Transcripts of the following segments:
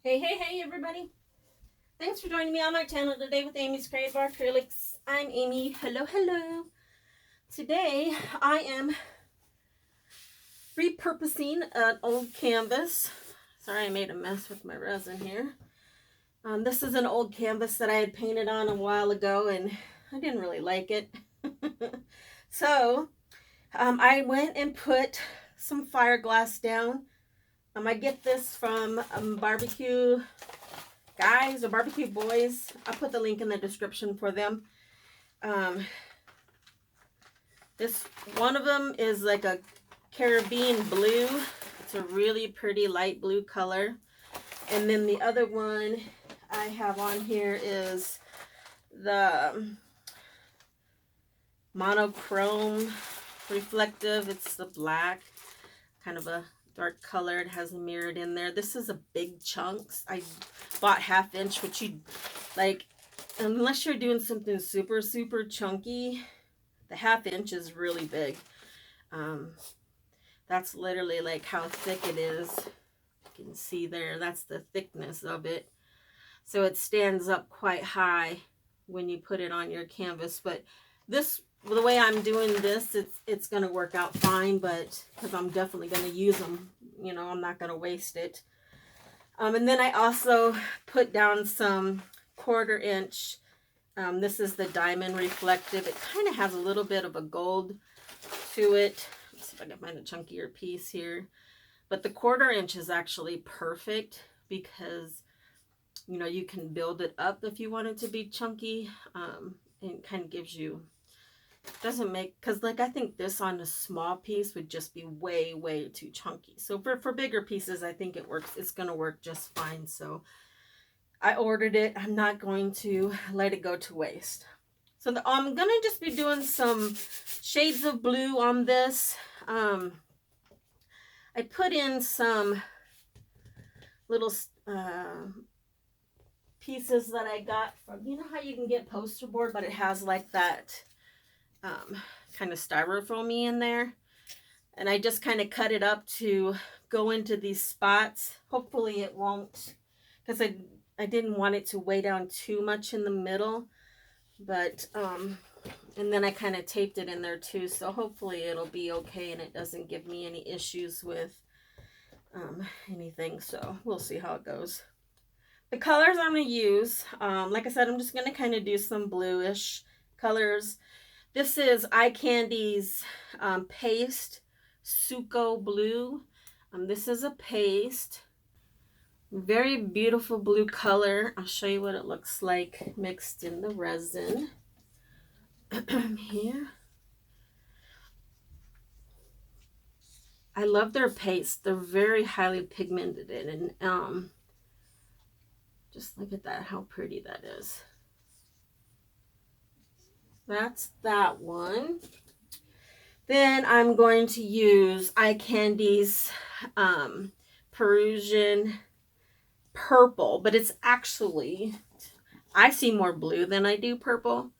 Hey everybody. Thanks for joining me on my channel today with AmysCreativeAcrylics. I'm Amy. Hello. Today I am repurposing an old canvas. Sorry I made a mess with my resin here. This is an old canvas that I had painted on a while ago and I didn't really like it. So I went and put some fiberglass down. I get this from Barbecue Guys or Barbecue Boys. I'll put the link in the description for them. This one of them is like a Caribbean blue. It's a really pretty light blue color. And then the other one I have on here is the monochrome reflective. It's the black, kind of a dark color. It has a mirrored in there. This is a big chunks. I bought 1/2 inch, which you like, unless you're doing something super chunky, the 1/2 inch is really big. That's literally like how thick it is. You can see there, that's the thickness of it. So it stands up quite high when you put it on your canvas. But this, the way I'm doing this, it's going to work out fine, but because I'm definitely going to use them, you know, I'm not going to waste it. And then I also put down some 1/4 inch. This is the diamond reflective. It kind of has a little bit of a gold to it. Let's see if I can find a chunkier piece here. But the 1/4 inch is actually perfect because, you know, you can build it up if you want it to be chunky. And it kind of gives you, doesn't make, because like I think this on a small piece would just be way too chunky. So for bigger pieces, I think it works. It's going to work just fine. So I ordered it. I'm not going to let it go to waste. So I'm going to just be doing some shades of blue on this. I put in some little pieces that I got from, you know how you can get poster board, but it has like that kind of styrofoamy in there. And I just kind of cut it up to go into these spots. Hopefully it won't, because I didn't want it to weigh down too much in the middle. But, and then I kind of taped it in there too. So hopefully it'll be okay and it doesn't give me any issues with anything. So we'll see how it goes. The colors I'm going to use, like I said, I'm just going to kind of do some bluish colors. This is Eye Candy's paste Suco blue. This is a paste. Very beautiful blue color. I'll show you what it looks like mixed in the resin. Here. I love their paste. They're very highly pigmented and just look at that, how pretty that is. That's that one. Then I'm going to use Eye Candy's Perusian purple, but it's actually, I see more blue than I do purple.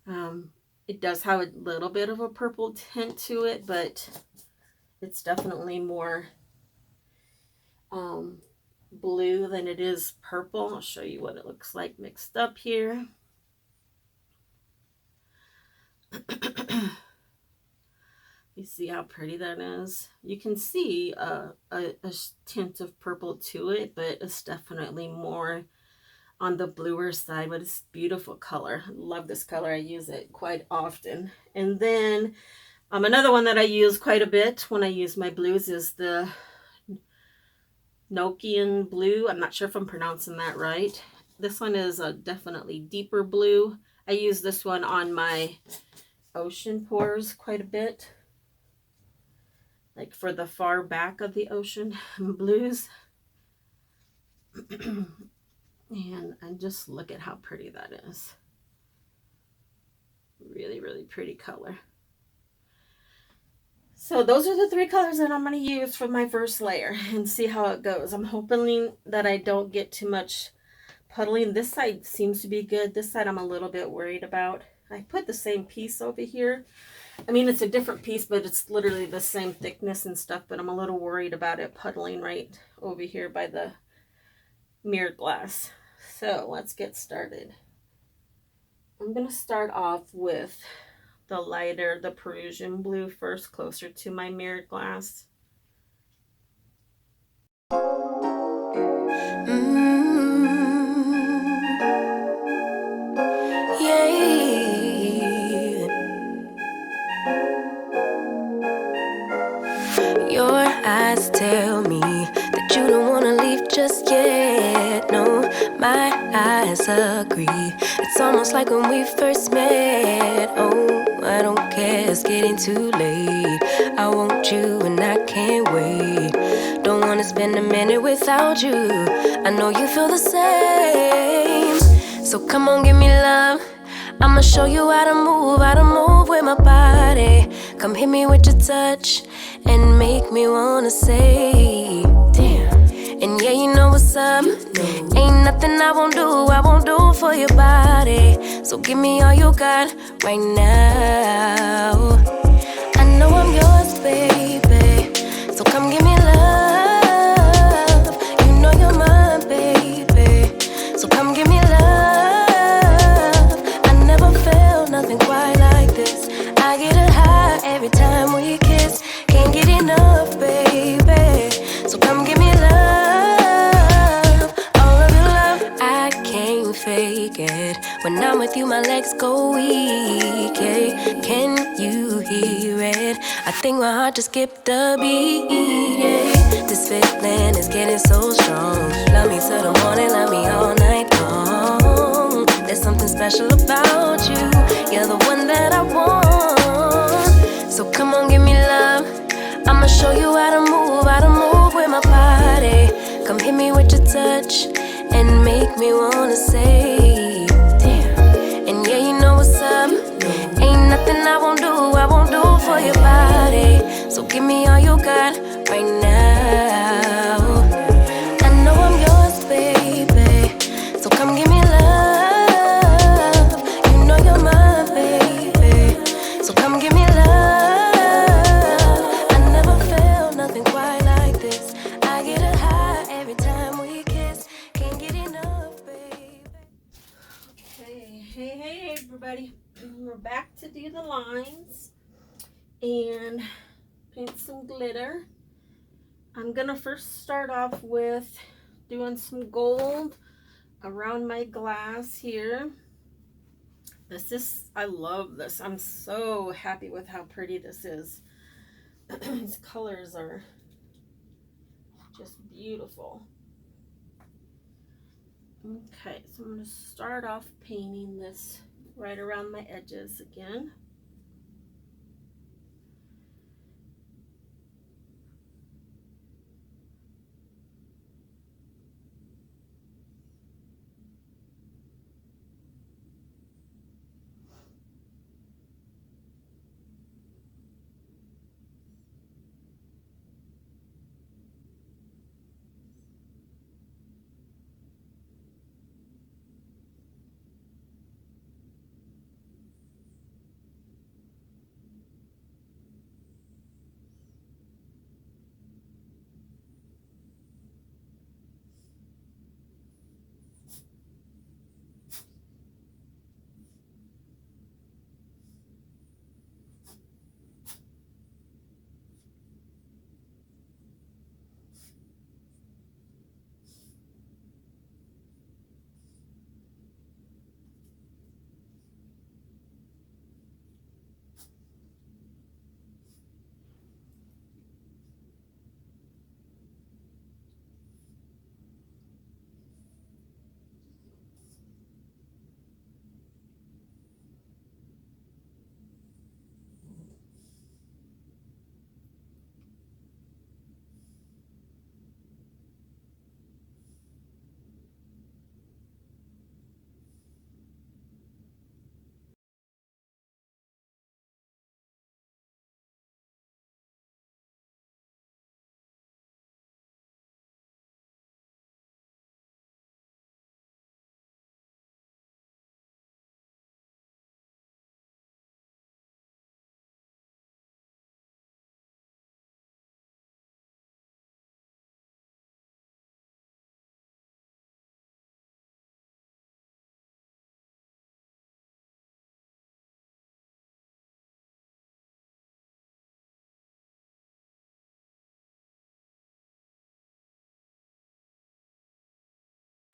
It does have a little bit of a purple tint to it, but it's definitely more blue than it is purple. I'll show you what it looks like mixed up here. You see how pretty that is? You can see a tint of purple to it, but it's definitely more on the bluer side, but it's beautiful color. I love this color. I use it quite often. And then another one that I use quite a bit when I use my blues is the Nokian blue. I'm not sure if I'm pronouncing that right. This one is a definitely deeper blue. I use this one on my ocean pours quite a bit, like for the far back of the ocean blues. And just look at how pretty that is. Really pretty color. So those are the 3 colors that I'm going to use for my first layer and see how it goes. I'm hoping that I don't get too much puddling. This side seems to be good. This side I'm a little bit worried about. I put the same piece over here. I mean, it's a different piece, but it's literally the same thickness and stuff, but I'm a little worried about it puddling right over here by the mirror glass. So let's get started. I'm going to start off with the lighter, the Perusian blue first, closer to my mirror glass. Your eyes tell me that you don't wanna leave just yet. No, my eyes agree. It's almost like when we first met. Oh, I don't care, it's getting too late. I want you and I can't wait. Don't wanna spend a minute without you. I know you feel the same. So come on, give me love. I'ma show you how to move with my body. Come hit me with your touch and make me wanna say, damn. And yeah, you know what's up. Ain't nothing I won't do for your body. So give me all you got right now. I know I'm yours, baby. So come give me love. You know you're mine, baby. So come give me love. I never felt nothing quite like this. I get a high every time we kiss. Can't get enough, baby. So come give me love, all of your love. I can't fake it. When I'm with you, my legs go weak, yeah. Can you hear it? I think my heart just skipped a beat, yeah. This feeling is getting so strong. Love me till the morning, love me all night long. There's something special about you. You're the one that I want. So come on, give me love. I'ma show you how to move with my body. Come hit me with your touch and make me wanna say, damn. And yeah, you know what's up. Ain't nothing I won't do for your body. So give me all you got right now. I know I'm yours, baby. So come give me love. You know you're mine, baby. So come give me love. I never felt nothing quite like this. I get a high every time we kiss. Can't get enough, baby. Hey, everybody. We're back to do the lines and paint some glitter. I'm gonna first start off with doing some gold around my glass here. I love this. I'm so happy with how pretty this is. These colors are just beautiful. Okay, so I'm going to start off painting this right around my edges again.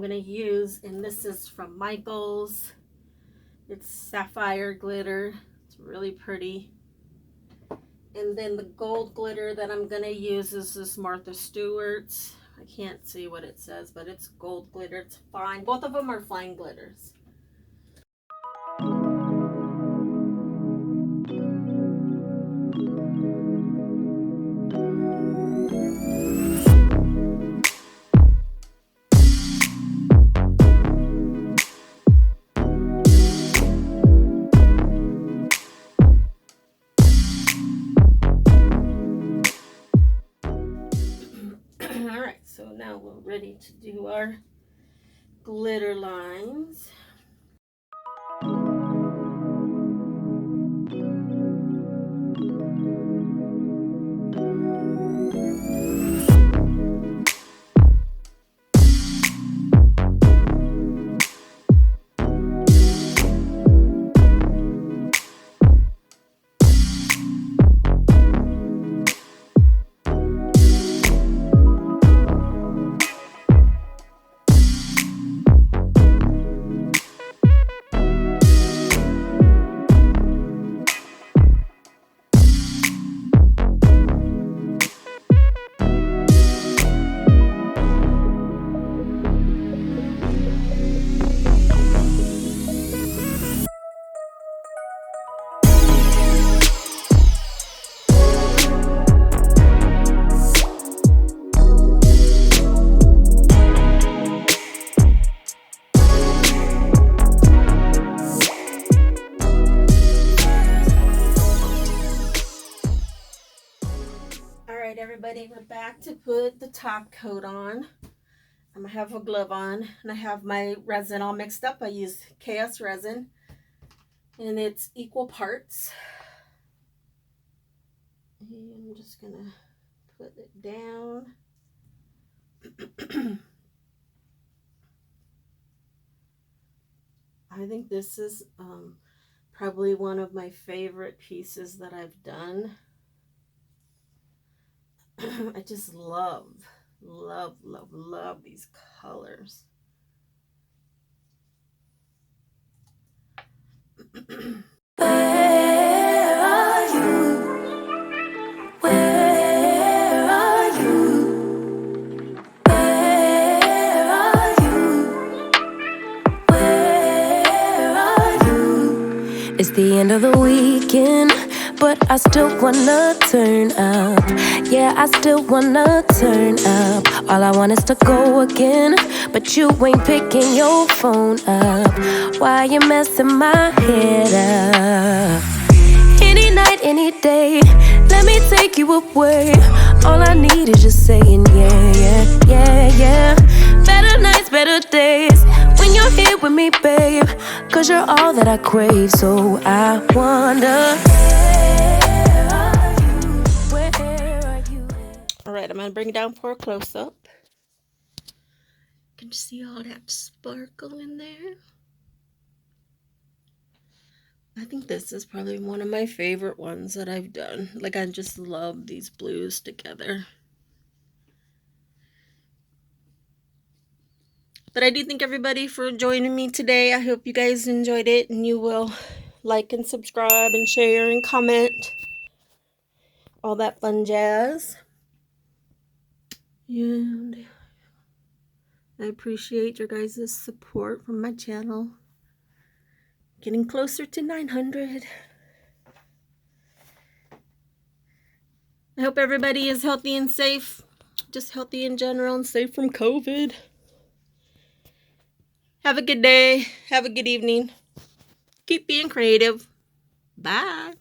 I'm going to use, and this is from Michaels. It's sapphire glitter. It's really pretty. And then the gold glitter that I'm going to use is this Martha Stewart's. I can't see what it says, but it's gold glitter. It's fine. Both of them are fine glitters. Alright, so now we're ready to do our glitter lines. Alright everybody, we're back to put the top coat on. I'm going to have a glove on, and I have my resin all mixed up. I use Chaos resin, and it's equal parts. And I'm just going to put it down. I think this is probably one of my favorite pieces that I've done. I just love these colors. Where are you? Where are you? Where are you? Where are you? It's the end of the weekend, but I still wanna turn up. Yeah, I still wanna turn up. All I want is to go again, but you ain't picking your phone up. Why you messing my head up? Any night, any day, let me take you away. All I need is just saying yeah, yeah, yeah, yeah. Better nights, better days, when you're here with me, babe. 'Cause you're all that I crave, so I wonder. Alright, I'm going to bring it down for a close-up. Can you see all that sparkle in there? I think this is probably one of my favorite ones that I've done. Like, I just love these blues together. But I do thank everybody for joining me today. I hope you guys enjoyed it, and you will like and subscribe and share and comment. All that fun jazz. And I appreciate your guys' support from my channel. Getting closer to 900. I hope everybody is healthy and safe. Just healthy in general and safe from COVID. Have a good day. Have a good evening. Keep being creative. Bye.